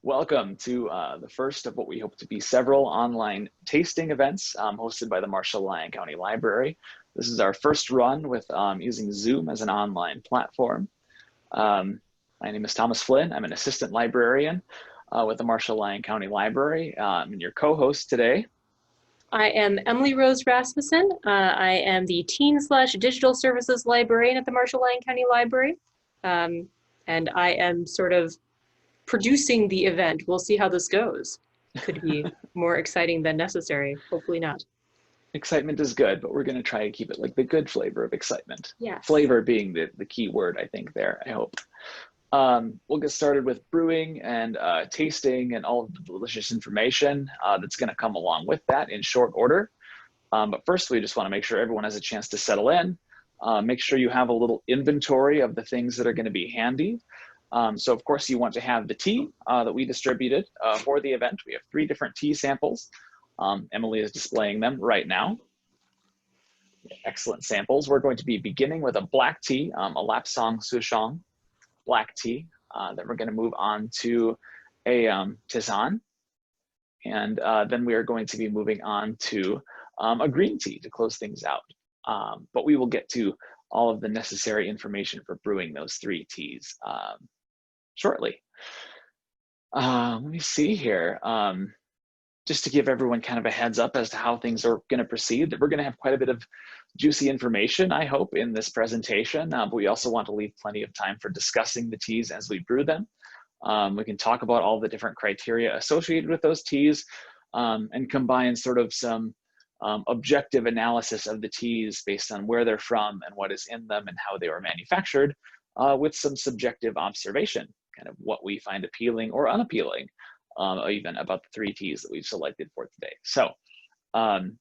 Welcome to the first of what we hope to be several online tasting events hosted by the Marshall-Lyon County Library. This is our first run with using Zoom as an online platform. My name is Thomas Flynn. I'm an assistant librarian with the Marshall-Lyon County Library. I'm your co-host today. I am Emilirose Rasmussen. I am the Teen/Digital Services Librarian at the Marshall-Lyon County Library. And I am sort of producing the event. We'll see how this goes. Could be more exciting than necessary. Hopefully not. Excitement is good, but we're going to try to keep it like the good flavor of excitement. Yes. Flavor being the key word, I think, there, I hope. We'll get started with brewing and tasting and all of the delicious information that's going to come along with that in short order. But first, we just want to make sure everyone has a chance to settle in. Make sure you have a little inventory of the things that are going to be handy. So of course you want to have the tea that we distributed for the event. We have 3 different tea samples. Emily is displaying them right now. Excellent samples. We're going to be beginning with a black tea, a Lapsang Souchong black tea. Then we're going to move on to a tisane. And then we are going to be moving on to a green tea to close things out. But we will get to all of the necessary information for brewing those 3 teas shortly. Let me see here. Just to give everyone kind of a heads up as to how things are going to proceed. We're going to have quite a bit of juicy information, I hope, in this presentation, but we also want to leave plenty of time for discussing the teas as we brew them. We can talk about all the different criteria associated with those teas and combine sort of some objective analysis of the teas based on where they're from and what is in them and how they were manufactured with some subjective observation, kind of what we find appealing or unappealing, even about the 3 teas that we've selected for today. So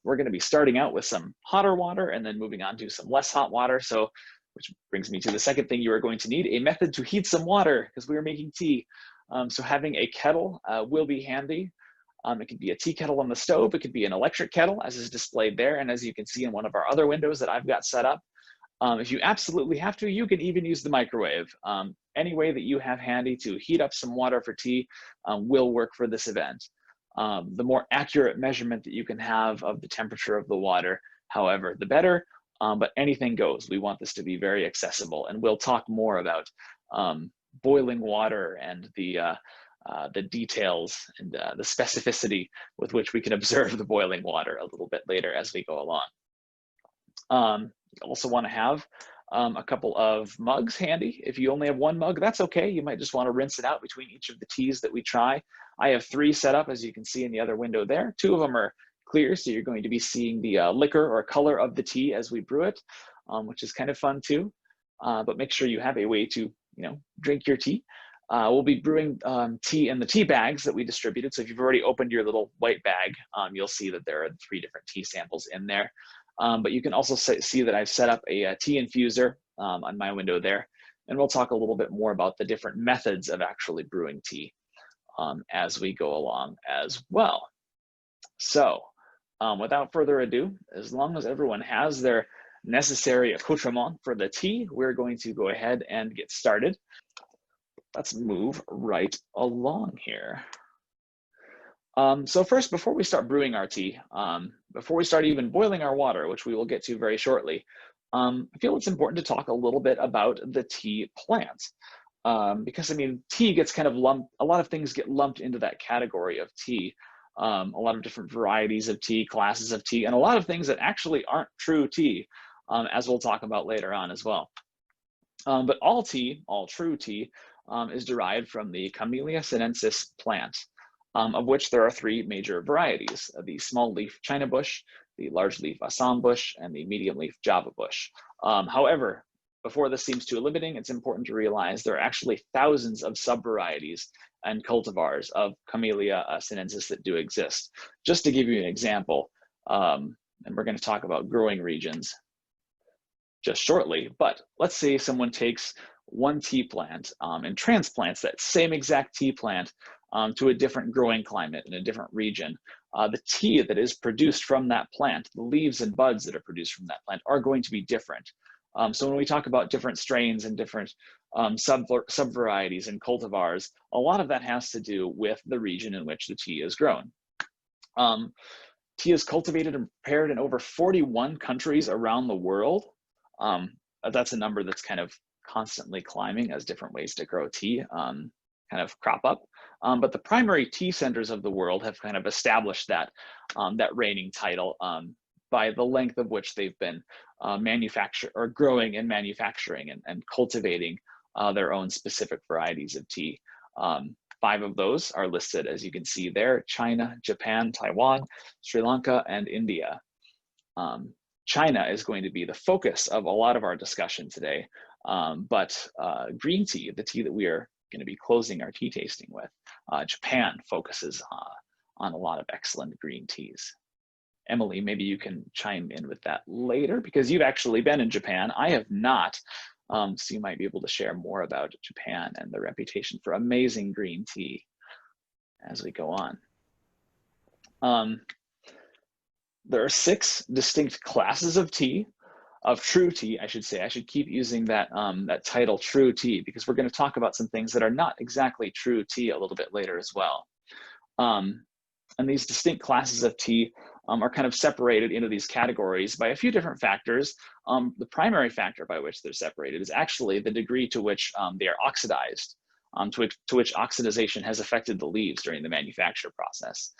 we're going to be starting out with some hotter water and then moving on to some less hot water. So, which brings me to the second thing you are going to need, a method to heat some water because we are making tea. So having a kettle will be handy. It could be a tea kettle on the stove. It could be an electric kettle as is displayed there. And as you can see in one of our other windows that I've got set up, if you absolutely have to, you can even use the microwave. Any way that you have handy to heat up some water for tea will work for this event. The more accurate measurement that you can have of the temperature of the water, however, the better, but anything goes. We want this to be very accessible, and we'll talk more about boiling water and the details and the specificity with which we can observe the boiling water a little bit later as we go along. You also want to have a couple of mugs handy. If you only have 1 mug, that's okay. You might just want to rinse it out between each of the teas that we try. I have 3 set up, as you can see in the other window there. 2 of them are clear, so you're going to be seeing the liquor or color of the tea as we brew it, which is kind of fun too. But make sure you have a way to, drink your tea. We'll be brewing tea in the tea bags that we distributed. So if you've already opened your little white bag, you'll see that there are 3 different tea samples in there. But you can also see that I've set up a tea infuser on my window there. And we'll talk a little bit more about the different methods of actually brewing tea as we go along as well. So without further ado, as long as everyone has their necessary accoutrement for the tea, we're going to go ahead and get started. Let's move right along here. So first, before we start brewing our tea, before we start even boiling our water, which we will get to very shortly, I feel it's important to talk a little bit about the tea plant. Because, I mean, tea gets kind of lumped, a lot of things get lumped into that category of tea. A lot of different varieties of tea, classes of tea, and a lot of things that actually aren't true tea, as we'll talk about later on as well. But all tea, all true tea, is derived from the Camellia sinensis plant. Of which there are 3 major varieties, the small leaf China bush, the large leaf Assam bush, and the medium leaf Java bush. However, before this seems too limiting, it's important to realize there are actually thousands of subvarieties and cultivars of Camellia sinensis that do exist. Just to give you an example, and we're going to talk about growing regions just shortly, but let's say someone takes 1 tea plant and transplants that same exact tea plant to a different growing climate in a different region. The tea that is produced from that plant, the leaves and buds that are produced from that plant are going to be different. So when we talk about different strains and different subvarieties and cultivars, a lot of that has to do with the region in which the tea is grown. Tea is cultivated and prepared in over 41 countries around the world. That's a number that's kind of constantly climbing as different ways to grow tea kind of crop up. But the primary tea centers of the world have kind of established that, that reigning title by the length of which they've been growing and manufacturing and cultivating their own specific varieties of tea. 5 of those are listed, as you can see there: China, Japan, Taiwan, Sri Lanka, and India. China is going to be the focus of a lot of our discussion today, but green tea, the tea that we are going to be closing our tea tasting with, Japan focuses on a lot of excellent green teas. Emily, maybe you can chime in with that later, because you've actually been in Japan. I have not. So you might be able to share more about Japan and the reputation for amazing green tea as we go on. There are 6 distinct classes of tea, of true tea, I should say. I should keep using that, that title, true tea, because we're going to talk about some things that are not exactly true tea a little bit later as well. And these distinct classes of tea are kind of separated into these categories by a few different factors. The primary factor by which they're separated is actually the degree to which they are oxidized, to which oxidization has affected the leaves during the manufacture process.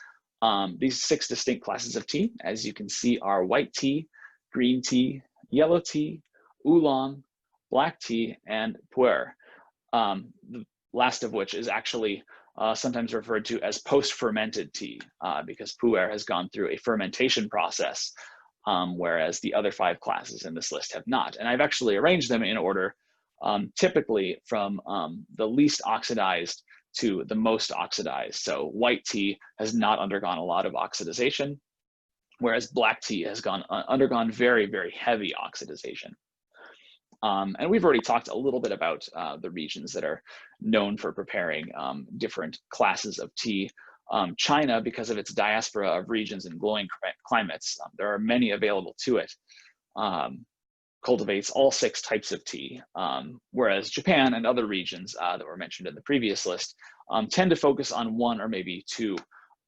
These 6 distinct classes of tea, as you can see, are white tea, green tea, yellow tea, oolong, black tea, and pu'er. The last of which is actually sometimes referred to as post-fermented tea, because pu'er has gone through a fermentation process, whereas the other 5 classes in this list have not. And I've actually arranged them in order, typically from the least oxidized to the most oxidized. So white tea has not undergone a lot of oxidization, whereas black tea has undergone very, very heavy oxidization. And we've already talked a little bit about the regions that are known for preparing different classes of tea. China, because of its diaspora of regions and glowing climates, there are many available to it, cultivates all 6 types of tea, whereas Japan and other regions that were mentioned in the previous list tend to focus on 1 or maybe 2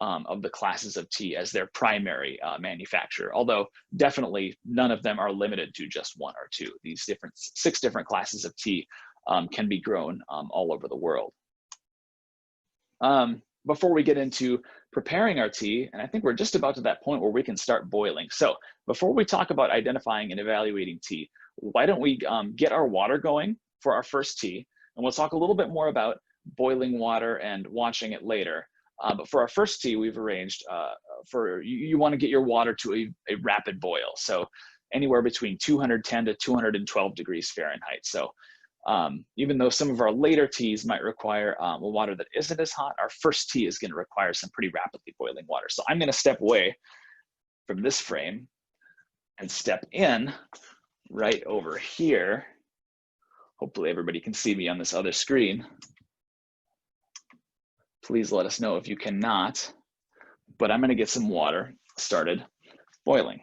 of the classes of tea as their primary manufacturer, although definitely none of them are limited to just 1 or 2. These 6 different classes of tea can be grown all over the world. Before we get into preparing our tea, and I think we're just about to that point where we can start boiling. So before we talk about identifying and evaluating tea, why don't we get our water going for our first tea, and we'll talk a little bit more about boiling water and watching it later. But for our first tea, we've arranged you want to get your water to a rapid boil. So anywhere between 210 to 212 degrees Fahrenheit. So even though some of our later teas might require water that isn't as hot, our first tea is going to require some pretty rapidly boiling water. So I'm going to step away from this frame and step in right over here. Hopefully everybody can see me on this other screen. Please let us know if you cannot, but I'm going to get some water started boiling.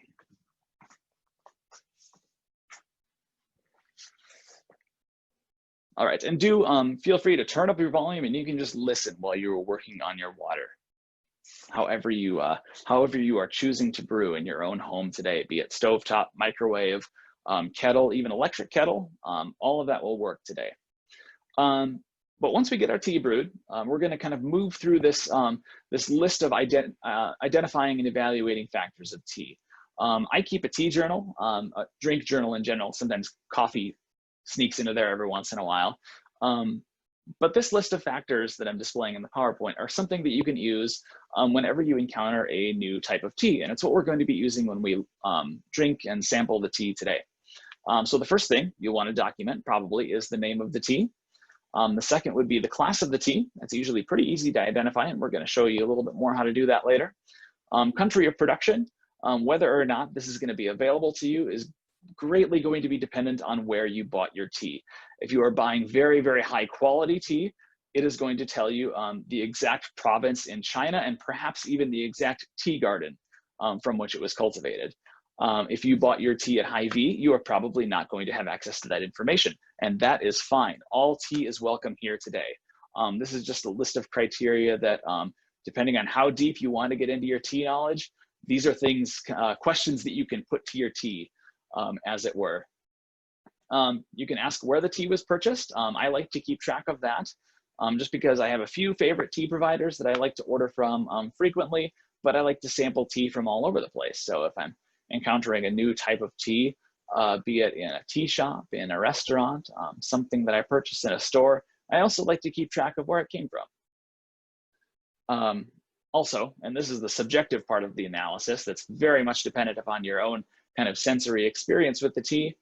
All right, and do feel free to turn up your volume, and you can just listen while you're working on your water. However you are choosing to brew in your own home today, be it stovetop, microwave, kettle, even electric kettle, all of that will work today. But once we get our tea brewed, we're going to kind of move through this, this list of identifying and evaluating factors of tea. I keep a tea journal, a drink journal in general. Sometimes coffee sneaks into there every once in a while. But this list of factors that I'm displaying in the PowerPoint are something that you can use whenever you encounter a new type of tea. And it's what we're going to be using when we drink and sample the tea today. So the first thing you'll want to document probably is the name of the tea. The second would be the class of the tea. That's usually pretty easy to identify, and we're going to show you a little bit more how to do that later. Country of production, whether or not this is going to be available to you is greatly going to be dependent on where you bought your tea. If you are buying very, very high quality tea, it is going to tell you the exact province in China and perhaps even the exact tea garden from which it was cultivated. If you bought your tea at Hy-Vee, you are probably not going to have access to that information, and that is fine. All tea is welcome here today. This is just a list of criteria that, depending on how deep you want to get into your tea knowledge, these are things, questions that you can put to your tea, as it were. You can ask where the tea was purchased. I like to keep track of that, just because I have a few favorite tea providers that I like to order from frequently, but I like to sample tea from all over the place. So if I'm encountering a new type of tea, be it in a tea shop, in a restaurant, something that I purchased in a store, I also like to keep track of where it came from. Also, and this is the subjective part of the analysis that's very much dependent upon your own kind of sensory experience with the tea,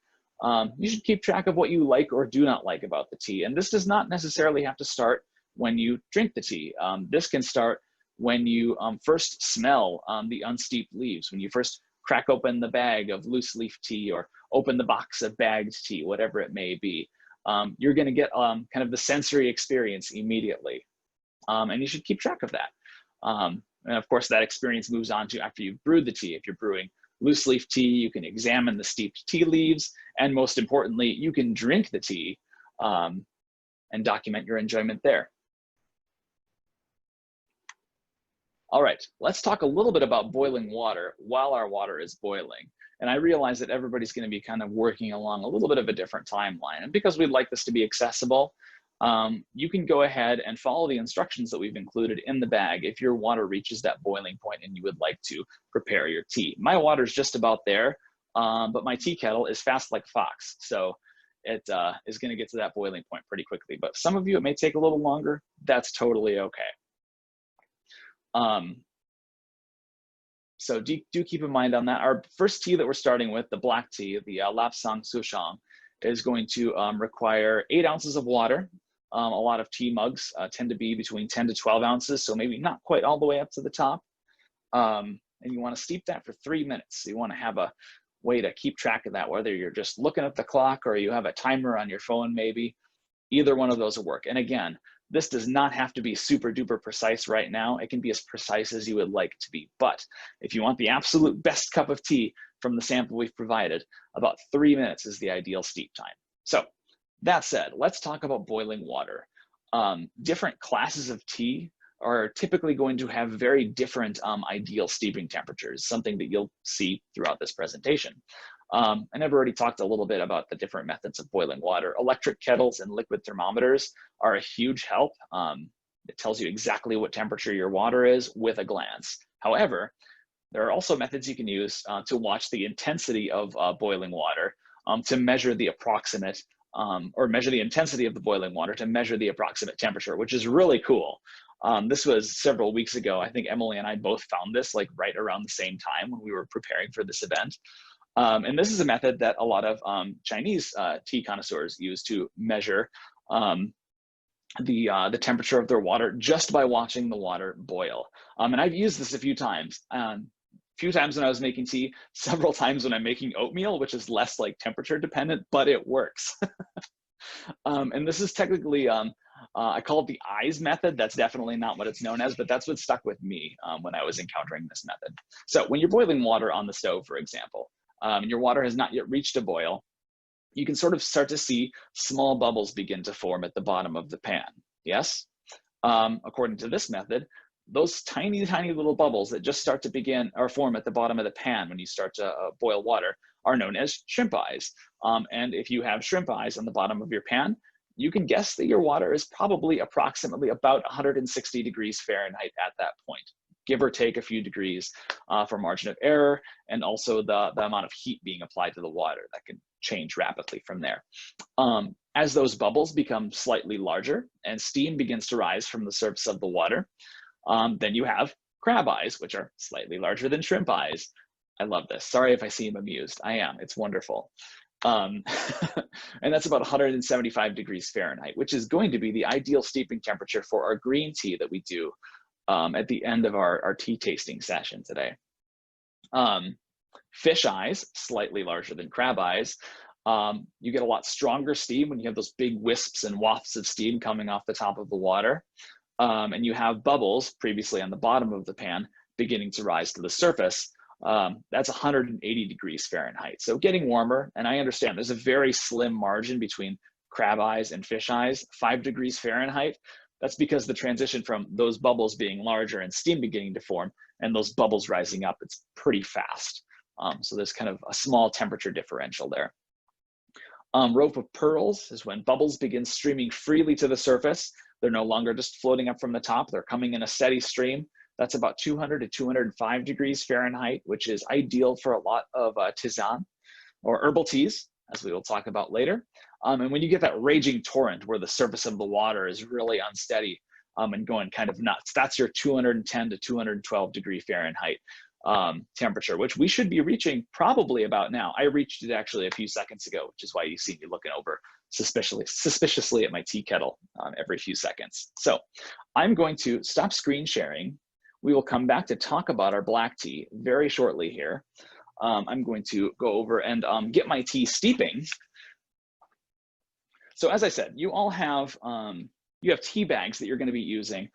you should keep track of what you like or do not like about the tea. And this does not necessarily have to start when you drink the tea. This can start when you first smell the unsteeped leaves, when you first crack open the bag of loose leaf tea or open the box of bagged tea, whatever it may be. You're going to get kind of the sensory experience immediately. And you should keep track of that. And of course, that experience moves on to after you've brewed the tea. If you're brewing loose leaf tea, you can examine the steeped tea leaves. And most importantly, you can drink the tea and document your enjoyment there. All right, let's talk a little bit about boiling water while our water is boiling. And I realize that everybody's going to be kind of working along a little bit of a different timeline. And because we'd like this to be accessible, you can go ahead and follow the instructions that we've included in the bag if your water reaches that boiling point and you would like to prepare your tea. My water's just about there, but my tea kettle is fast like a fox. So it is going to get to that boiling point pretty quickly. But some of you, it may take a little longer. That's totally okay. So do keep in mind on that. Our first tea that we're starting with, the black tea, the Lapsang Souchong, is going to require 8 ounces of water. A lot of tea mugs tend to be between 10 to 12 ounces, so maybe not quite all the way up to the top. And you want to steep that for 3 minutes. You want to have a way to keep track of that, whether you're just looking at the clock or you have a timer on your phone maybe. Either one of those will work. And again, this does not have to be super duper precise right now. It can be as precise as you would like to be. But if you want the absolute best cup of tea from the sample we've provided, about 3 minutes is the ideal steep time. So that said, let's talk about boiling water. Different classes of tea are typically going to have very different ideal steeping temperatures, something that you'll see throughout this presentation. And I've already talked a little bit about the different methods of boiling water. Electric kettles and liquid thermometers are a huge help. It tells you exactly what temperature your water is with a glance. However, there are also methods you can use to watch the intensity of boiling water to measure the approximate, or measure the intensity of the boiling water to measure the approximate temperature, which is really cool. This was several weeks ago. I think Emily and I both found this like right around the same time when we were preparing for this event. And this is a method that a lot of Chinese tea connoisseurs use to measure the temperature of their water just by watching the water boil. And I've used this a few times. Few times when I was making tea, several times when I'm making oatmeal, which is less like temperature dependent, but it works. And this is technically, I call it the eyes method. That's definitely not what it's known as, but that's what stuck with me when I was encountering this method. So when you're boiling water on the stove, for example, and your water has not yet reached a boil, you can sort of start to see small bubbles begin to form at the bottom of the pan. Yes? According to this method, those tiny, tiny little bubbles that just start to begin or form at the bottom of the pan when you start to boil water are known as shrimp eyes. And if you have shrimp eyes on the bottom of your pan, you can guess that your water is probably approximately about 160 degrees Fahrenheit at that point, give or take a few degrees for margin of error, and also the amount of heat being applied to the water that can change rapidly from there. As those bubbles become slightly larger and steam begins to rise from the surface of the water, then you have crab eyes, which are slightly larger than shrimp eyes. I love this. Sorry if I seem amused. I am. It's wonderful. And that's about 175 degrees Fahrenheit, which is going to be the ideal steeping temperature for our green tea that we do at the end of our tea tasting session today. Fish eyes, slightly larger than crab eyes. You get a lot stronger steam when you have those big wisps and wafts of steam coming off the top of the water. And you have bubbles previously on the bottom of the pan beginning to rise to the surface. That's 180 degrees Fahrenheit. So getting warmer, and I understand there's a very slim margin between crab eyes and fish eyes, 5 degrees Fahrenheit. That's because the transition from those bubbles being larger and steam beginning to form and those bubbles rising up, it's pretty fast. So there's kind of a small temperature differential there. Rope of pearls is when bubbles begin streaming freely to the surface. They're no longer just floating up from the top, they're coming in a steady stream. That's about 200 to 205 degrees Fahrenheit, which is ideal for a lot of tisane or herbal teas, as we will talk about later. And when you get that raging torrent where the surface of the water is really unsteady and going kind of nuts, that's your 210 to 212 degree Fahrenheit temperature, which we should be reaching probably about now. I reached it actually a few seconds ago, which is why you see me looking over suspiciously at my tea kettle every few seconds. So I'm going to stop screen sharing. We will come back to talk about our black tea very shortly here. I'm going to go over and get my tea steeping. So as I said, you all have tea bags that you're going to be using.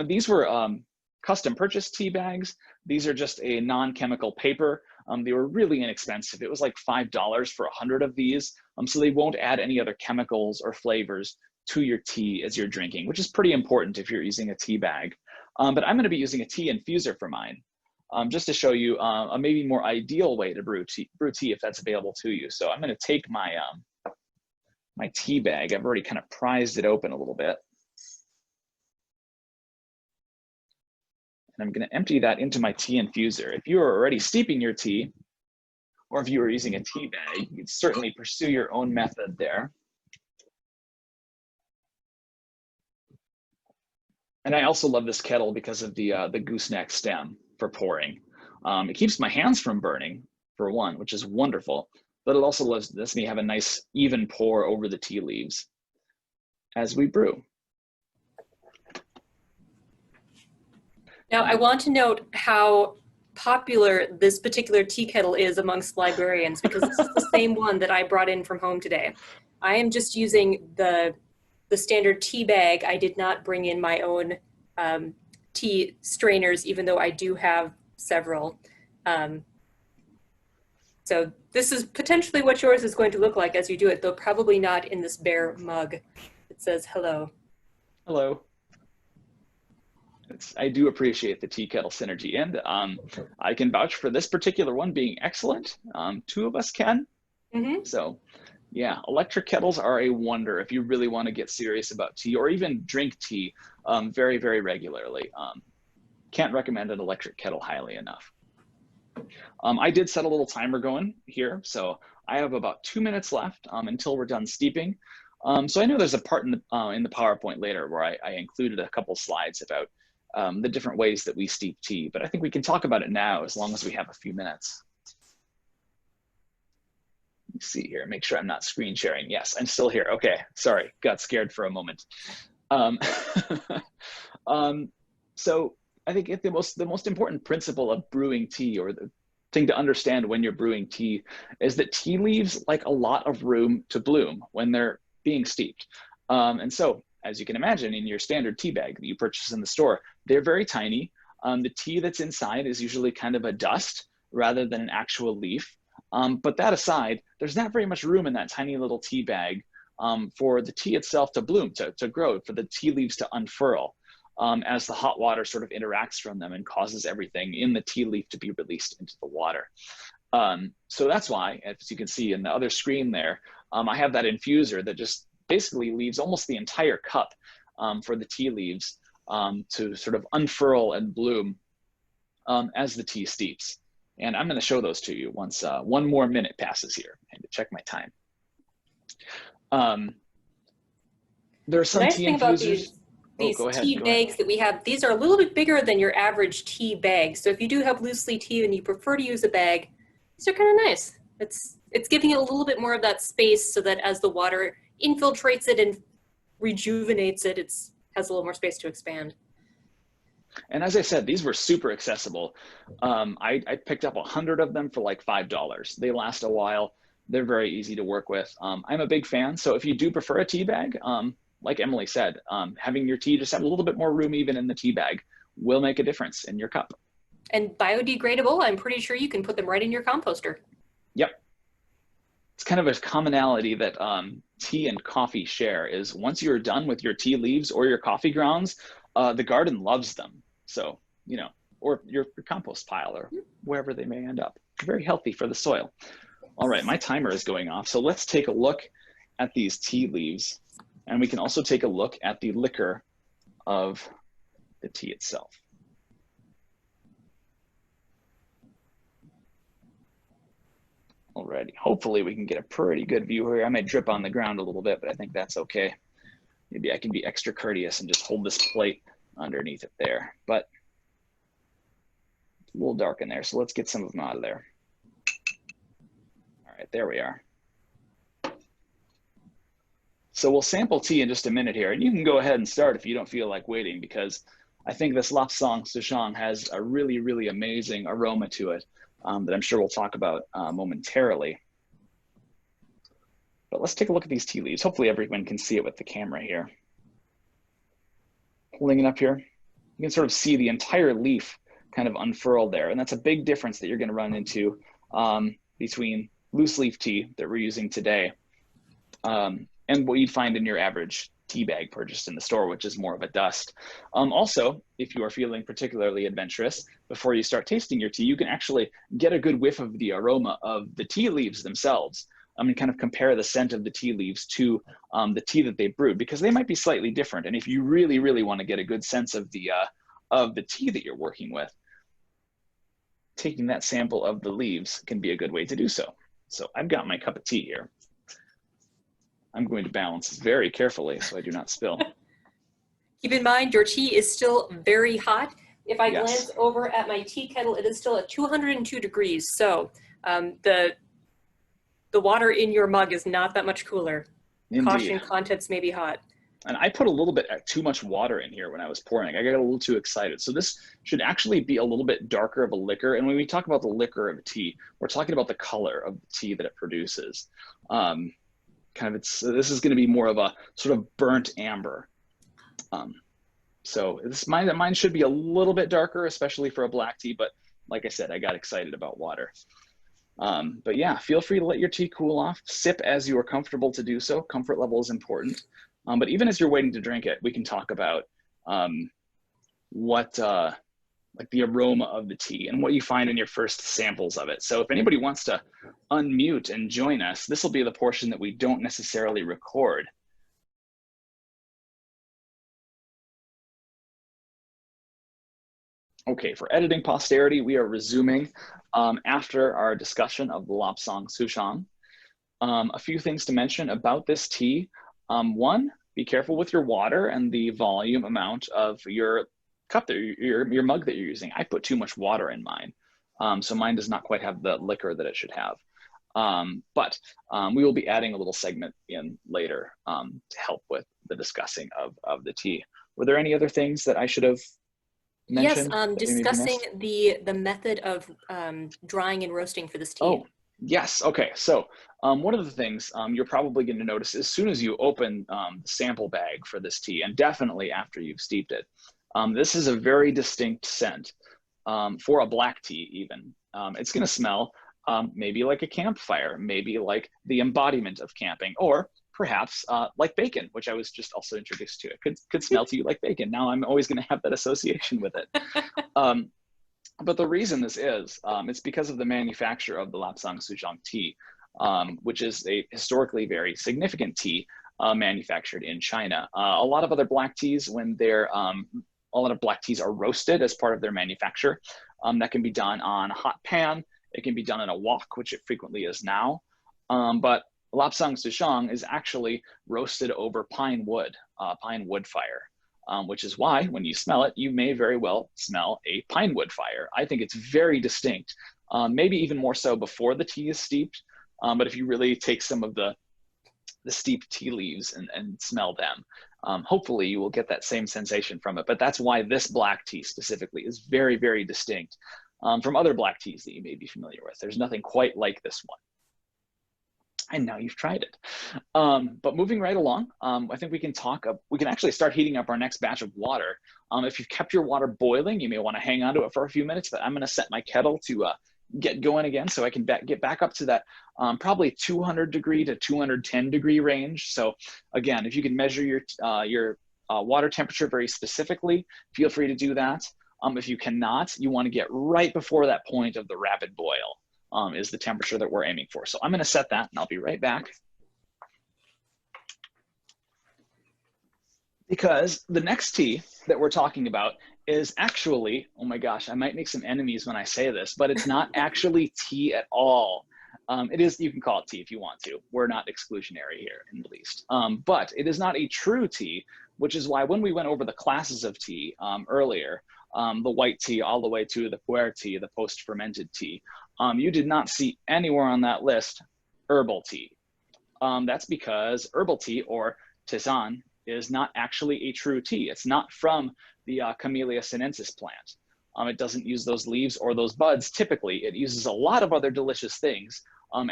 These were custom purchased tea bags. These are just a non-chemical paper. They were really inexpensive. It was like $5 for 100 of these. So they won't add any other chemicals or flavors to your tea as you're drinking, which is pretty important if you're using a tea bag. But I'm going to be using a tea infuser for mine, just to show you a maybe more ideal way to brew tea if that's available to you. So I'm going to take my my tea bag. I've already kind of prized it open a little bit. And I'm going to empty that into my tea infuser. If you are already steeping your tea, or if you are using a tea bag, you can certainly pursue your own method there. And I also love this kettle because of the gooseneck stem for pouring. It keeps my hands from burning, for one, which is wonderful, but it also lets me have a nice even pour over the tea leaves as we brew. Now, I want to note how popular this particular tea kettle is amongst librarians, because this is the same one that I brought in from home today. I am just using the standard tea bag. I did not bring in my own tea strainers, even though I do have several. So this is potentially what yours is going to look like as you do it, though probably not in this bare mug. It says hello. Hello. I do appreciate the tea kettle synergy, and I can vouch for this particular one being excellent. 2 of us can. Mm-hmm. So yeah, electric kettles are a wonder if you really want to get serious about tea or even drink tea very, very regularly. Can't recommend an electric kettle highly enough. I did set a little timer going here, so I have about 2 minutes left until we're done steeping. So I know there's a part in the PowerPoint later where I included a couple slides about the different ways that we steep tea, but I think we can talk about it now as long as we have a few minutes. Let me see here, make sure I'm not screen sharing. Yes, I'm still here. Okay, sorry, got scared for a moment. So I think the most important principle of brewing tea, or the thing to understand when you're brewing tea, is that tea leaves like a lot of room to bloom when they're being steeped. And so, as you can imagine, in your standard tea bag that you purchase in the store, they're very tiny. The tea that's inside is usually kind of a dust rather than an actual leaf. But that aside, there's not very much room in that tiny little tea bag for the tea itself to bloom, to grow, for the tea leaves to unfurl as the hot water sort of interacts from them and causes everything in the tea leaf to be released into the water. So that's why, as you can see in the other screen there, I have that infuser that just basically leaves almost the entire cup for the tea leaves to sort of unfurl and bloom as the tea steeps. And I'm going to show those to you once one more minute passes here. I had to check my time. There are some tea infusers. These tea bags that we have, these are a little bit bigger than your average tea bag. So if you do have loose leaf tea and you prefer to use a bag, these are kind of nice. It's giving it a little bit more of that space so that as the water infiltrates it and rejuvenates it, has a little more space to expand. And as I said, these were super accessible. I picked up 100 of them for like $5. They last a while. They're very easy to work with. I'm a big fan. So if you do prefer a tea bag, like Emily said, having your tea just have a little bit more room even in the tea bag will make a difference in your cup. And biodegradable, I'm pretty sure you can put them right in your composter. Yep. It's kind of a commonality that tea and coffee share is once you're done with your tea leaves or your coffee grounds, the garden loves them. So, you know, or your compost pile or wherever they may end up. Very healthy for the soil. All right, my timer is going off. So let's take a look at these tea leaves. And we can also take a look at the liquor of the tea itself. Alrighty, hopefully we can get a pretty good view here. I might drip on the ground a little bit, but I think that's okay. Maybe I can be extra courteous and just hold this plate underneath it there, but it's a little dark in there, so let's get some of them out of there. All right, there we are. So we'll sample tea in just a minute here, and you can go ahead and start if you don't feel like waiting, because I think this Lapsang Souchong has a really, really amazing aroma to it. That I'm sure we'll talk about momentarily. But let's take a look at these tea leaves. Hopefully everyone can see it with the camera here. Holding it up here, you can sort of see the entire leaf kind of unfurled there. And that's a big difference that you're going to run into between loose leaf tea that we're using today and what you'd find in your average tea bag purchased in the store, which is more of a dust. Also, if you are feeling particularly adventurous, before you start tasting your tea, you can actually get a good whiff of the aroma of the tea leaves themselves. And kind of compare the scent of the tea leaves to the tea that they brewed, because they might be slightly different. And if you really, really want to get a good sense of the tea that you're working with, taking that sample of the leaves can be a good way to do so. So I've got my cup of tea here. I'm going to balance very carefully so I do not spill. Keep in mind, your tea is still very hot. If I glance over at my tea kettle, it is still at 202 degrees. So the water in your mug is not that much cooler. Indeed. Caution, contents may be hot. And I put a little bit too much water in here when I was pouring. I got a little too excited. So this should actually be a little bit darker of a liquor. And when we talk about the liquor of tea, we're talking about the color of the tea that it produces. This is going to be more of a sort of burnt amber. So mine should be a little bit darker, especially for a black tea. But like I said, I got excited about water. But yeah, feel free to let your tea cool off. Sip as you are comfortable to do so. Comfort level is important. But even as you're waiting to drink it, we can talk about like the aroma of the tea and what you find in your first samples of it. So if anybody wants to unmute and join us, this will be the portion that we don't necessarily record. Okay, for editing posterity, we are resuming after our discussion of the Lapsang Souchong. A few things to mention about this tea. One, be careful with your water and the volume amount of your cup, your mug that you're using. I put too much water in mine, so mine does not quite have the liquor that it should have. But we will be adding a little segment in later to help with the discussing of the tea. Were there any other things that I should have mentioned? Yes, discussing the method of drying and roasting for this tea. Oh, yes. Okay. So one of the things you're probably going to notice as soon as you open the sample bag for this tea, and definitely after you've steeped it, this is a very distinct scent for a black tea even. It's going to smell maybe like a campfire, maybe like the embodiment of camping, or perhaps like bacon, which I was just also introduced to. It could smell to you like bacon. Now I'm always going to have that association with it. But the reason this is, it's because of the manufacture of the Lapsang Souchong tea, which is a historically very significant tea manufactured in China. A lot of other black teas, when they're a lot of black teas are roasted as part of their manufacture. That can be done on a hot pan. It can be done in a wok, which it frequently is now. But Lapsang Souchong is actually roasted over pine wood fire, which is why when you smell it, you may very well smell a pine wood fire. I think it's very distinct, maybe even more so before the tea is steeped. But if you really take some of the steeped tea leaves and smell them, hopefully you will get that same sensation from it. But that's why this black tea specifically is very, very distinct from other black teas that you may be familiar with. There's nothing quite like this one. I know you've tried it. But moving right along, I think we can we can actually start heating up our next batch of water. If you've kept your water boiling, you may want to hang on to it for a few minutes, but I'm going to set my kettle to get going again so I can get back up to that probably 200 degree to 210 degree range. So again, if you can measure your water temperature very specifically, feel free to do that. If you cannot, you want to get right before that point of the rapid boil. Is the temperature that we're aiming for. So I'm going to set that and I'll be right back. Because the next tea that we're talking about is actually, oh my gosh, I might make some enemies when I say this, but it's not actually tea at all. It is, you can call it tea if you want to. We're not exclusionary here in the least. But it is not a true tea, which is why when we went over the classes of tea earlier, the white tea all the way to the pu'er tea, the post-fermented tea, you did not see anywhere on that list herbal tea. That's because herbal tea, or tisane, is not actually a true tea. It's not from the Camellia sinensis plant. It doesn't use those leaves or those buds typically. It uses a lot of other delicious things,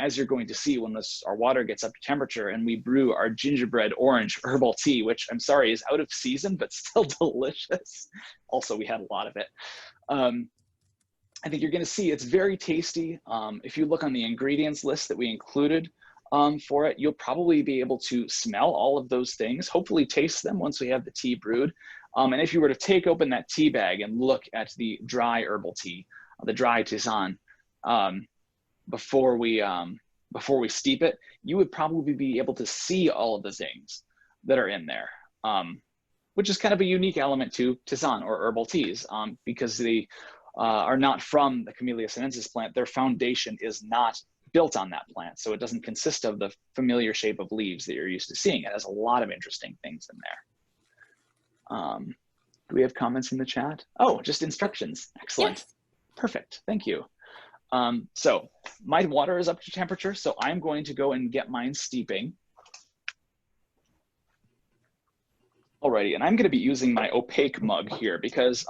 as you're going to see when our water gets up to temperature and we brew our gingerbread orange herbal tea, which I'm sorry is out of season, but still delicious. Also, we had a lot of it. I think you're going to see it's very tasty. If you look on the ingredients list that we included for it, you'll probably be able to smell all of those things, hopefully taste them once we have the tea brewed. And if you were to take open that tea bag and look at the dry herbal tea, the dry tisane, before we steep it, you would probably be able to see all of the things that are in there, which is kind of a unique element to tisane or herbal teas, because they are not from the Camellia sinensis plant. Their foundation is not built on that plant, so it doesn't consist of the familiar shape of leaves that you're used to seeing. It has a lot of interesting things in there. Do we have comments in the chat? Oh, just instructions. Excellent. Yes. Perfect. Thank you. So my water is up to temperature, so I'm going to go and get mine steeping. Alrighty, and I'm going to be using my opaque mug here because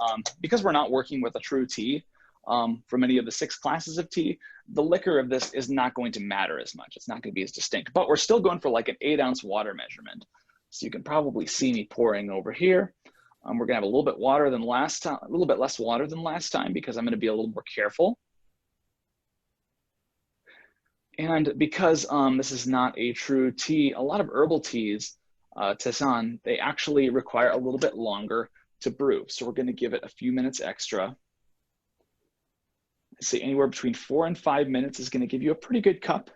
we're not working with a true tea for many of the 6 classes of tea. The liquor of this is not going to matter as much. It's not going to be as distinct, but we're still going for like an 8-ounce water measurement. So you can probably see me pouring over here. We're going to have a little bit water than last time, a little bit less water than last time because I'm going to be a little more careful. And because this is not a true tea, a lot of herbal teas, tisane, they actually require a little bit longer to brew. So we're going to give it a few minutes extra. I'd say anywhere between 4 and 5 minutes is going to give you a pretty good cup.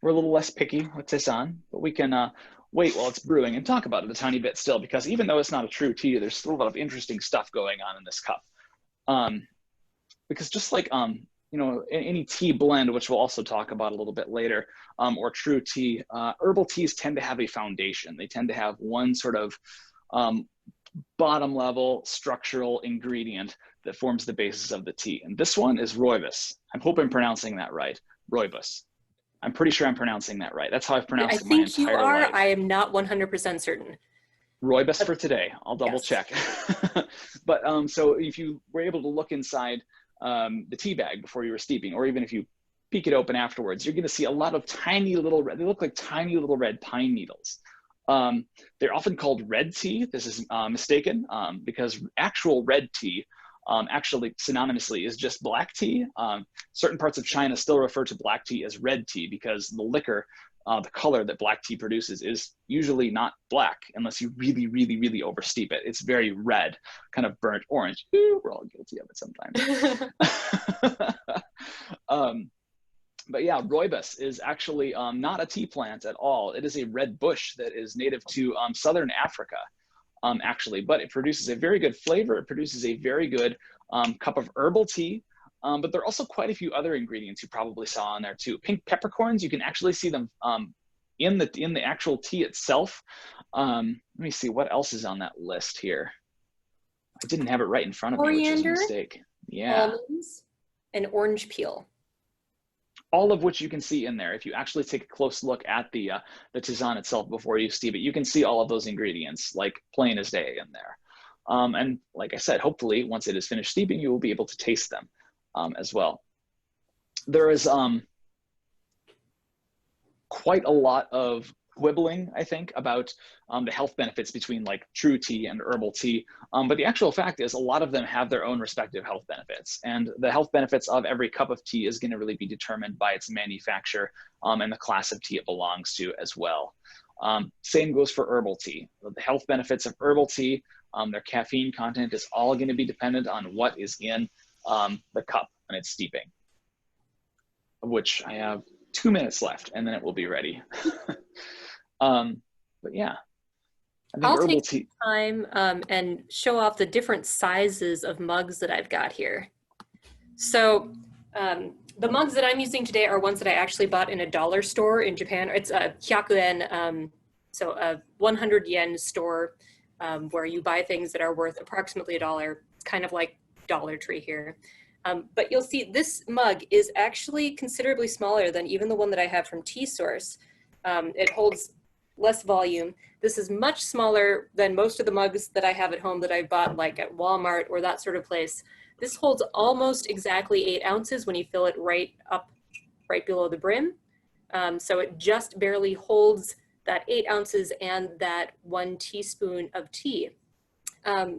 We're a little less picky with tisane, but we can wait while it's brewing and talk about it a tiny bit still, because even though it's not a true tea, there's still a lot of interesting stuff going on in this cup. Because just like you know, any tea blend, which we'll also talk about a little bit later, or true tea, herbal teas tend to have a foundation. They tend to have one sort of bottom level structural ingredient that forms the basis of the tea. And this one is rooibos. I hope I'm pronouncing that right. Rooibos. I'm pretty sure I'm pronouncing that right. That's how I've pronounced it my entire life. I think you are. I am not 100% certain. Rooibos for today. I'll double check. But so if you were able to look inside the tea bag before you were steeping, or even if you peek it open afterwards, you're going to see a lot of tiny little red, they look like tiny little red pine needles. They're often called red tea. This is mistaken because actual red tea actually synonymously is just black tea. Certain parts of China still refer to black tea as red tea because the liquor, the color that black tea produces is usually not black unless you really, really, really oversteep it. It's very red, kind of burnt orange. Ooh, we're all guilty of it sometimes. But yeah, rooibos is actually not a tea plant at all. It is a red bush that is native to southern Africa, actually, but it produces a very good flavor. It produces a very good cup of herbal tea. But there are also quite a few other ingredients you probably saw in there too. Pink peppercorns, you can actually see them in the actual tea itself. Let me see what else is on that list here. I didn't have it right in front of me, which is a mistake. Yeah. Almonds, and orange peel. All of which you can see in there. If you actually take a close look at the tisane itself before you steep it, you can see all of those ingredients like plain as day in there. And like I said, hopefully once it is finished steeping, you will be able to taste them as well. There is quite a lot of quibbling, I think, about the health benefits between like true tea and herbal tea. But the actual fact is a lot of them have their own respective health benefits. And the health benefits of every cup of tea is gonna really be determined by its manufacturer and the class of tea it belongs to as well. Same goes for herbal tea. The health benefits of herbal tea, their caffeine content is all gonna be dependent on what is in the cup when it's steeping, of which I have 2 minutes left and then it will be ready. But yeah, I think I'll herbal take tea. time and show off the different sizes of mugs that I've got here. So the mugs that I'm using today are ones that I actually bought in a dollar store in Japan. It's a hyakuen, so a 100 yen store where you buy things that are worth approximately $1. It's kind of like Dollar Tree here. But you'll see this mug is actually considerably smaller than even the one that I have from Tea Source. It holds less volume. This is much smaller than most of the mugs that I have at home that I bought like at Walmart or that sort of place. This holds almost exactly 8 ounces when you fill it right below the brim. So it just barely holds that 8 ounces and that 1 teaspoon of tea.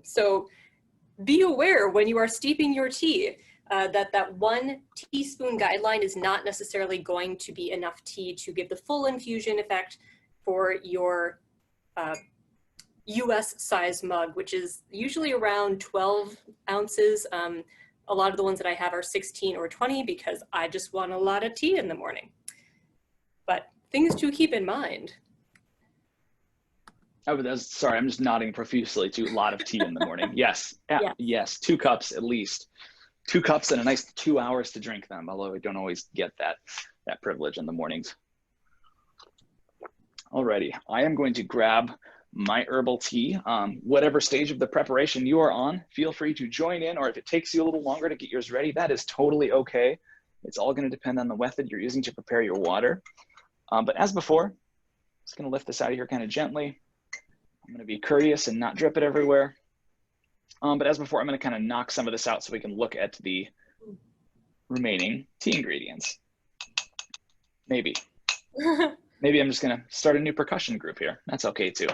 So be aware when you are steeping your tea that 1 teaspoon guideline is not necessarily going to be enough tea to give the full infusion effect for your US size mug, which is usually around 12 ounces. A lot of the ones that I have are 16 or 20 because I just want a lot of tea in the morning. But things to keep in mind. Oh, sorry, I'm just nodding profusely to a lot of tea in the morning. Yes, Yeah. yes, 2 cups at least. 2 cups and a nice 2 hours to drink them, although I don't always get that privilege in the mornings. Alrighty, I am going to grab my herbal tea. Whatever stage of the preparation you are on, feel free to join in, or if it takes you a little longer to get yours ready, that is totally okay. It's all going to depend on the method you're using to prepare your water. But as before, I'm just going to lift this out of here kind of gently. I'm going to be courteous and not drip it everywhere. But as before, I'm going to kind of knock some of this out so we can look at the remaining tea ingredients. Maybe. Maybe I'm just going to start a new percussion group here. That's okay too.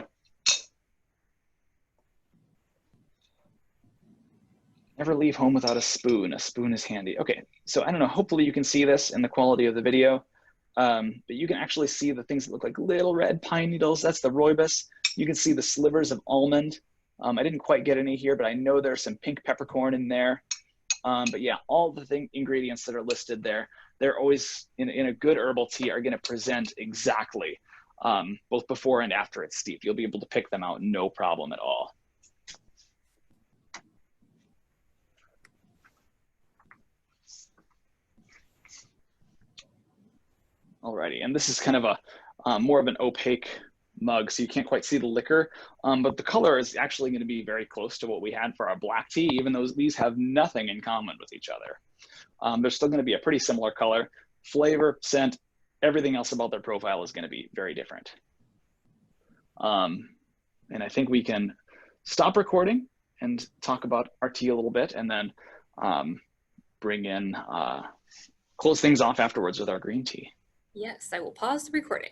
Never leave home without a spoon. A spoon is handy. Okay, so I don't know, hopefully you can see this in the quality of the video, but you can actually see the things that look like little red pine needles. That's the rooibos. You can see the slivers of almond. I didn't quite get any here, but I know there's some pink peppercorn in there. But yeah, all the ingredients that are listed there, they're always, in a good herbal tea, are gonna present exactly, both before and after it's steeped. You'll be able to pick them out, no problem at all. Alrighty, and this is kind of a more of an opaque mug, so you can't quite see the liquor, but the color is actually going to be very close to what we had for our black tea, even though these have nothing in common with each other. They're still going to be a pretty similar color. Flavor, scent, everything else about their profile is going to be very different. And I think we can stop recording and talk about our tea a little bit, and then bring in, close things off afterwards with our green tea. Yes, I will pause the recording.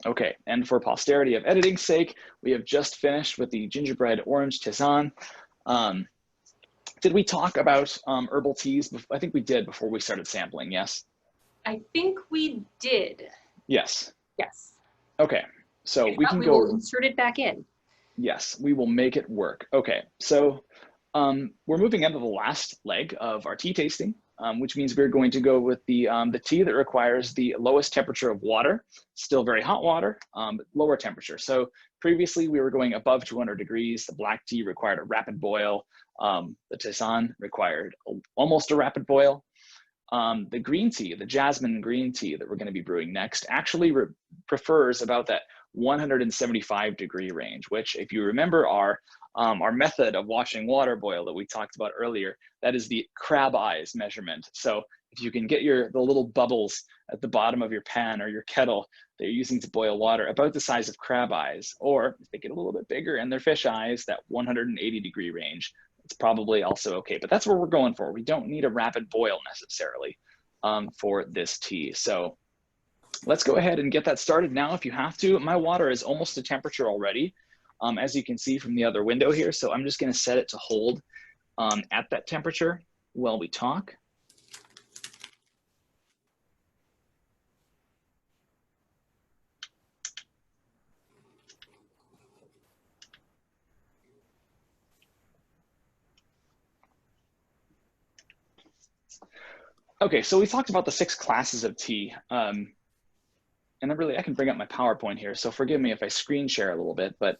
Okay, and for posterity of editing's sake, we have just finished with the gingerbread orange tisane. Did we talk about herbal teas? I think we did before we started sampling, yes? I think we did. Yes. Yes. Okay, so we can we go. will insert it back in. Yes, we will make it work. Okay, so we're moving into the last leg of our tea tasting, which means we're going to go with the tea that requires the lowest temperature of water, still very hot water, but lower temperature. So previously we were going above 200 degrees. The black tea required a rapid boil. The tisane required almost a rapid boil. The green tea, the jasmine green tea that we're going to be brewing next, actually prefers about that 175 degree range, which, if you remember, are our method of watching water boil that we talked about earlier, that is the crab eyes measurement. So if you can get the little bubbles at the bottom of your pan or your kettle that you're using to boil water about the size of crab eyes, or if they get a little bit bigger and they're fish eyes, that 180-degree range, it's probably also okay. But that's what we're going for. We don't need a rapid boil necessarily for this tea. So let's go ahead and get that started now if you have to. My water is almost to temperature already, as you can see from the other window here. So I'm just going to set it to hold at that temperature while we talk. Okay, so we talked about the 6 classes of tea. And I can bring up my PowerPoint here, so forgive me if I screen share a little bit, but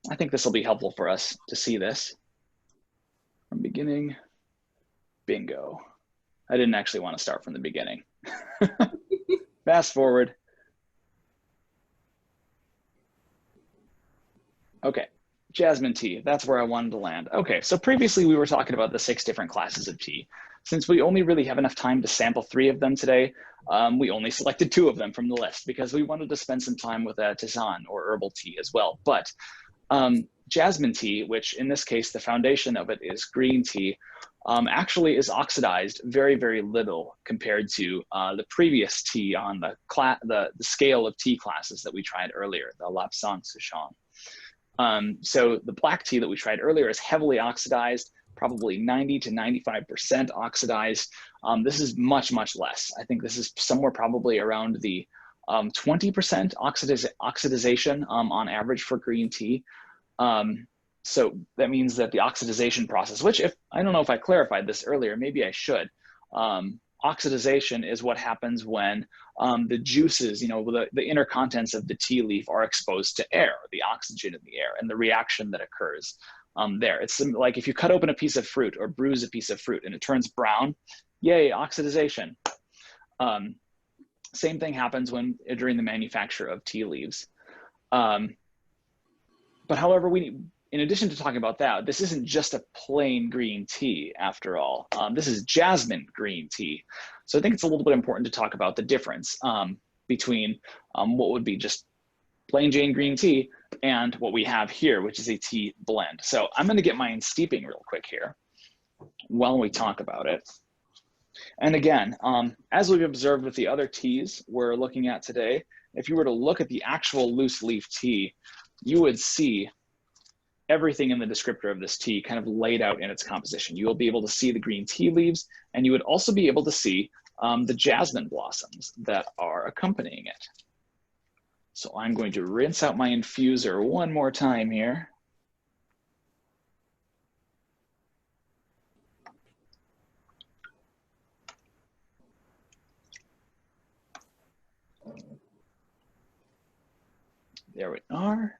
I think this will be helpful for us to see this. From beginning, bingo. I didn't actually want to start from the beginning. Fast forward. Okay, Jasmine tea, that's where I wanted to land. Okay, so previously we were talking about the 6 different classes of tea. Since we only really have enough time to sample 3 of them today, we only selected 2 of them from the list because we wanted to spend some time with a tisane or herbal tea as well. But jasmine tea, which in this case, the foundation of it is green tea, actually is oxidized very, very little compared to the previous tea on the scale of tea classes that we tried earlier, the lapsang souchong. So the black tea that we tried earlier is heavily oxidized, probably 90 to 95% oxidized. This is much, much less. I think this is somewhere probably around the 20% oxidization on average for green tea. So that means that the oxidization process, which I don't know if I clarified this earlier, maybe I should. Oxidization is what happens when the juices, the inner contents of the tea leaf are exposed to air, the oxygen in the air, and the reaction that occurs there. It's like if you cut open a piece of fruit or bruise a piece of fruit and it turns brown, yay, oxidization. Same thing happens during the manufacture of tea leaves. But however, in addition to talking about that, this isn't just a plain green tea after all. This is jasmine green tea. So I think it's a little bit important to talk about the difference between what would be just plain Jane green tea and what we have here, which is a tea blend. So I'm going to get mine steeping real quick here while we talk about it. And again, as we've observed with the other teas we're looking at today, if you were to look at the actual loose leaf tea, you would see everything in the descriptor of this tea kind of laid out in its composition. You will be able to see the green tea leaves, and you would also be able to see the jasmine blossoms that are accompanying it. So I'm going to rinse out my infuser one more time here. There we are.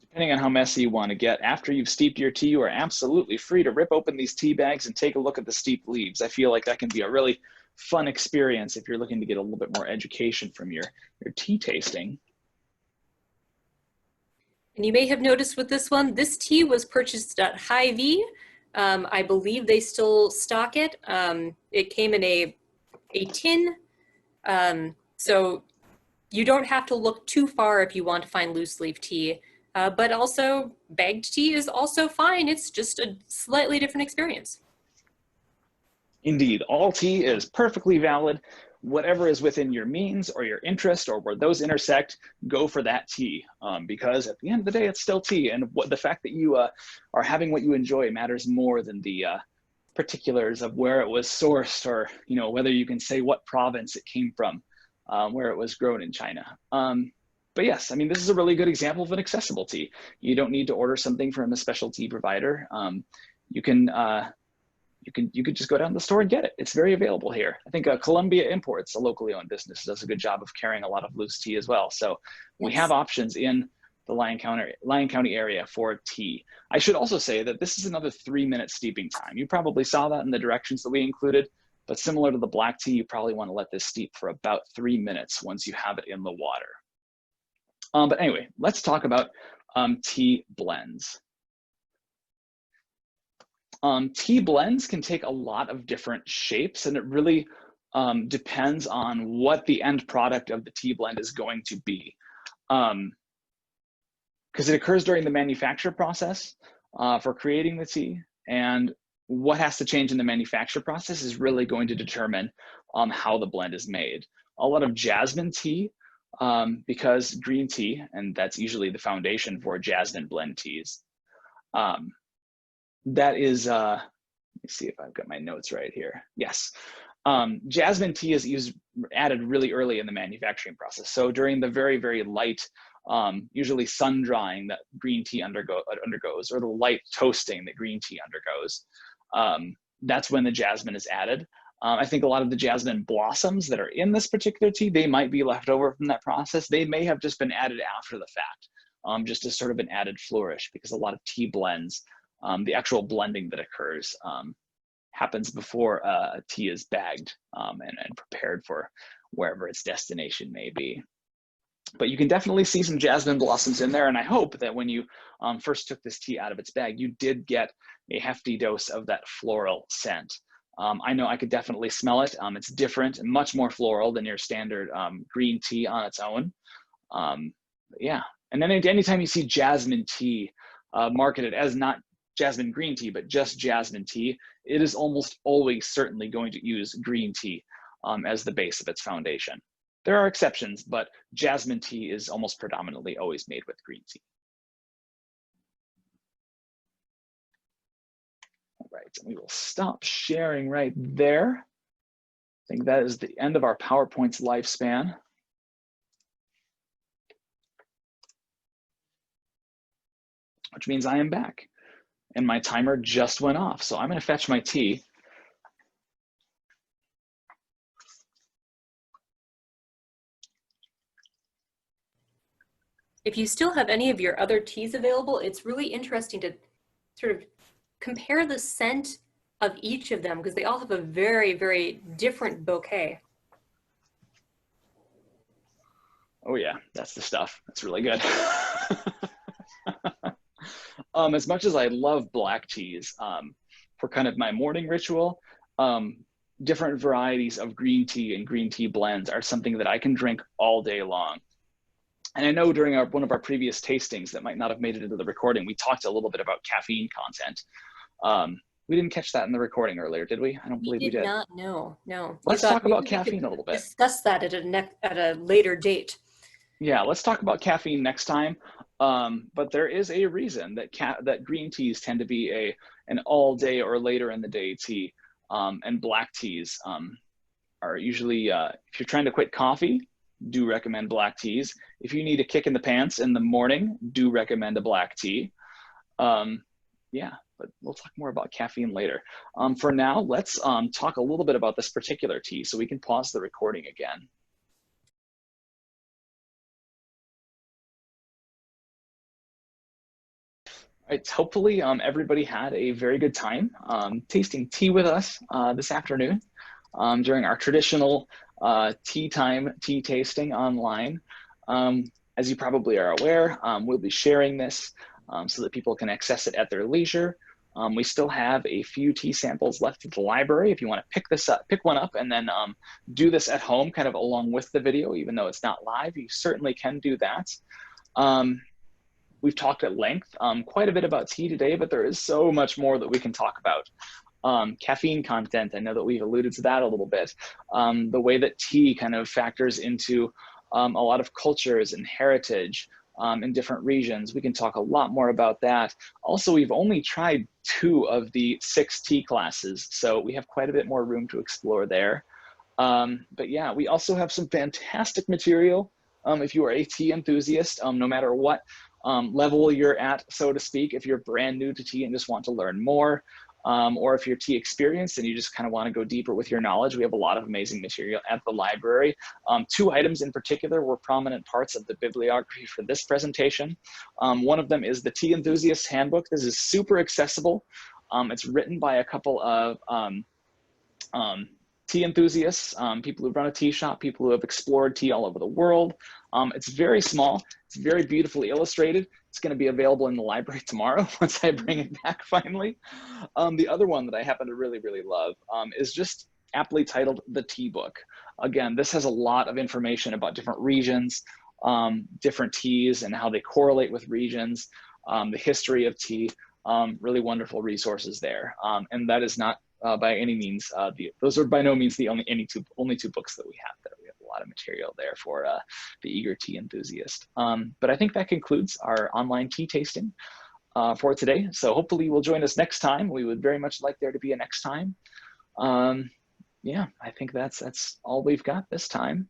Depending on how messy you want to get, after you've steeped your tea, you are absolutely free to rip open these tea bags and take a look at the steeped leaves. I feel like that can be a really fun experience if you're looking to get a little bit more education from your tea tasting. And you may have noticed with this one, this tea was purchased at Hy-Vee. I believe they still stock it. It came in a tin, so you don't have to look too far if you want to find loose leaf tea. But also, bagged tea is also fine. It's just a slightly different experience. Indeed, all tea is perfectly valid. Whatever is within your means or your interest or where those intersect, go for that tea. Because at the end of the day, it's still tea. And the fact that you are having what you enjoy matters more than the particulars of where it was sourced or whether you can say what province it came from, where it was grown in China. But yes, I mean, this is a really good example of an accessible tea. You don't need to order something from a specialty provider. You could just go down to the store and get it. It's very available here. I think Columbia Imports, a locally owned business, does a good job of carrying a lot of loose tea as well. So we have options in the Lyon County area for tea. I should also say that this is another 3-minute steeping time. You probably saw that in the directions that we included, but similar to the black tea, you probably want to let this steep for about 3 minutes once you have it in the water. But anyway, let's talk about tea blends. Tea blends can take a lot of different shapes, and it really depends on what the end product of the tea blend is going to be. Because it occurs during the manufacture process for creating the tea, and what has to change in the manufacture process is really going to determine how the blend is made. A lot of jasmine tea, because green tea, and that's usually the foundation for jasmine blend teas. That is, let me see if I've got my notes right here. Yes, jasmine tea is added really early in the manufacturing process. So during the very, very light, usually sun drying that green tea undergoes, or the light toasting that green tea undergoes, that's when the jasmine is added. I think a lot of the jasmine blossoms that are in this particular tea, they might be left over from that process. They may have just been added after the fact, just as sort of an added flourish, because a lot of tea blends, the actual blending that occurs happens before a tea is bagged and prepared for wherever its destination may be. But you can definitely see some jasmine blossoms in there, and I hope that when you first took this tea out of its bag, you did get a hefty dose of that floral scent. I know I could definitely smell it. It's different and much more floral than your standard green tea on its own. Yeah, and then anytime you see jasmine tea marketed as not jasmine green tea, but just jasmine tea, it is almost always certainly going to use green tea as the base of its foundation. There are exceptions, but jasmine tea is almost predominantly always made with green tea. All right, and we will stop sharing right there. I think that is the end of our PowerPoint's lifespan. Which means I am back. And my timer just went off. So I'm going to fetch my tea. If you still have any of your other teas available, it's really interesting to sort of compare the scent of each of them, because they all have a very, very different bouquet. Oh yeah, that's the stuff. That's really good. As much as I love black teas for kind of my morning ritual, different varieties of green tea and green tea blends are something that I can drink all day long. And I know during one of our previous tastings that might not have made it into the recording, we talked a little bit about caffeine content. We didn't catch that in the recording earlier, did we? I don't believe we did. Not, no. Let's talk about caffeine a little bit. Discuss that at a later date. Yeah, let's talk about caffeine next time. But there is a reason that green teas tend to be an all day or later in the day tea, and black teas are usually, if you're trying to quit coffee, do recommend black teas. If you need a kick in the pants in the morning, do recommend a black tea. Yeah, but we'll talk more about caffeine later. For now, let's talk a little bit about this particular tea, so we can pause the recording again. All right, hopefully everybody had a very good time tasting tea with us this afternoon during our traditional tea tasting online. As you probably are aware, we'll be sharing this so that people can access it at their leisure. We still have a few tea samples left at the library. If you want to pick one up and then do this at home kind of along with the video, even though it's not live, you certainly can do that. We've talked at length quite a bit about tea today, but there is so much more that we can talk about. Caffeine content, I know that we've alluded to that a little bit. The way that tea kind of factors into a lot of cultures and heritage in different regions. We can talk a lot more about that. Also, we've only tried 2 of the 6 tea classes, so we have quite a bit more room to explore there. But yeah, we also have some fantastic material. If you are a tea enthusiast, no matter what level you're at, so to speak, if you're brand new to tea and just want to learn more, or if you're tea experienced and you just kind of want to go deeper with your knowledge, we have a lot of amazing material at the library. 2 items in particular were prominent parts of the bibliography for this presentation. One of them is the Tea Enthusiast Handbook. This is super accessible. It's written by a couple of tea enthusiasts, people who run a tea shop, people who have explored tea all over the world. It's very small. It's very beautifully illustrated. It's going to be available in the library tomorrow once I bring it back finally. The other one that I happen to really, really love is just aptly titled The Tea Book. Again, this has a lot of information about different regions, different teas and how they correlate with regions, the history of tea, really wonderful resources there. And that is not by any means, those are by no means the only two books that we have there. We have a lot of material there for the eager tea enthusiast. But I think that concludes our online tea tasting for today. So hopefully you will join us next time. We would very much like there to be a next time. Yeah, I think that's all we've got this time.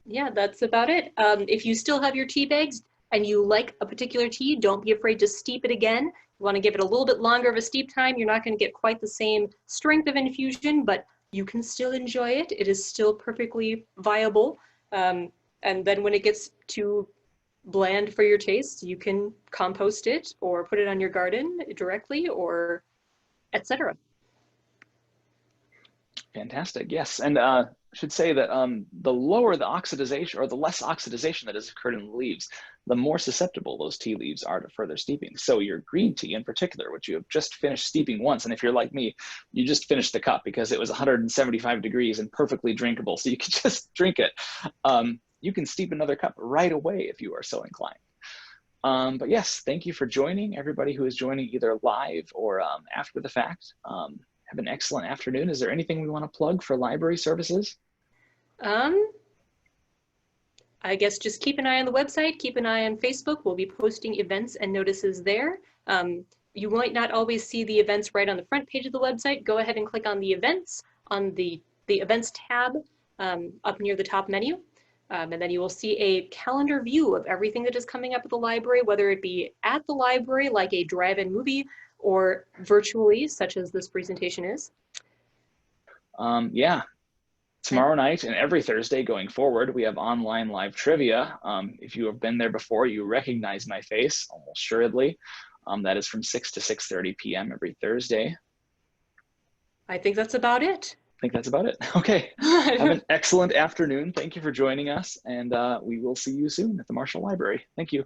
Yeah, that's about it. If you still have your tea bags and you like a particular tea, don't be afraid to steep it again. You want to give it a little bit longer of a steep time. You're not going to get quite the same strength of infusion, but you can still enjoy it. It is still perfectly viable. And then when it gets too bland for your taste, you can compost it or put it on your garden directly, or etc. Fantastic, yes. And I should say that the lower the oxidization, or the less oxidization that has occurred in the leaves, the more susceptible those tea leaves are to further steeping. So your green tea in particular, which you have just finished steeping once, and if you're like me, you just finished the cup because it was 175 degrees and perfectly drinkable, so you could just drink it. You can steep another cup right away if you are so inclined. But yes, thank you for joining, everybody who is joining either live or after the fact. Have an excellent afternoon. Is there anything we want to plug for library services? I guess just keep an eye on the website, keep an eye on Facebook. We'll be posting events and notices there. You might not always see the events right on the front page of the website. Go ahead and click on the events on the events tab up near the top menu. And then you will see a calendar view of everything that is coming up at the library, whether it be at the library, like a drive-in movie, or virtually, such as this presentation is. Yeah. Tomorrow night and every Thursday going forward, we have online live trivia. If you have been there before, you recognize my face, almost assuredly. That is from 6 to 6:30 p.m. every Thursday. I think that's about it. I think that's about it. Okay. Have an excellent afternoon. Thank you for joining us, and we will see you soon at the Marshall Library. Thank you.